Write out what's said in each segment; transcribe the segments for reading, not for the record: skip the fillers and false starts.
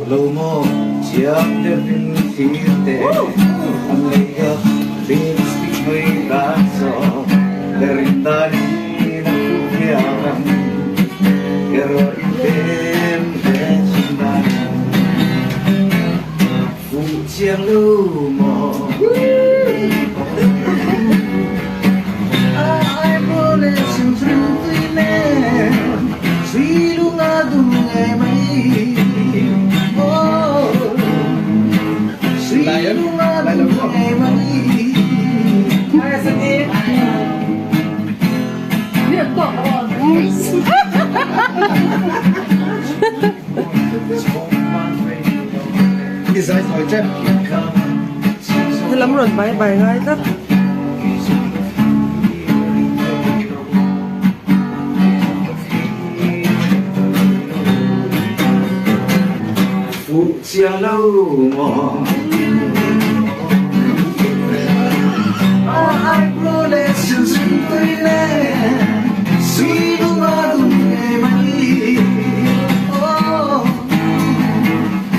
lâu mô chiếm đến khi tệ anh lấy gặp đến sức hơi đã rõ dari tadi aku biarkan kero item cinta phụ chiang lâu mô ai boleh sentuh ini suy luôn adung ngày mai Thế lắm rồi bài bài ngay tất phụ chiang lâu mò ai boleh sentuh ini suy luôn adung ngày mai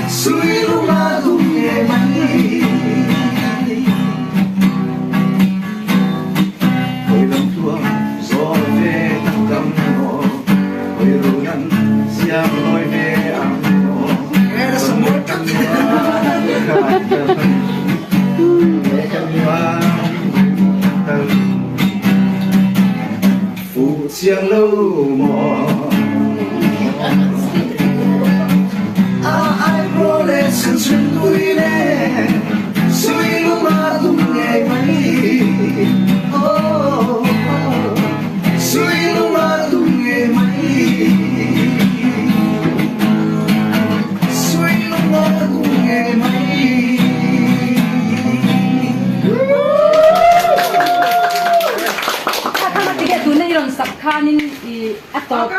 suy luôn adung ngày mai ôi lòng tua gió về tặng cắm ngõ ôi runan siang nói về ang ngõ nghe đã sớm một cắm phụ chiang lâu mò ai boleh sentuh ini suy luôn adung ngày mai suy luôn adung ngày mai suy luôn adung ngày mai 이런 싹하는 이 아또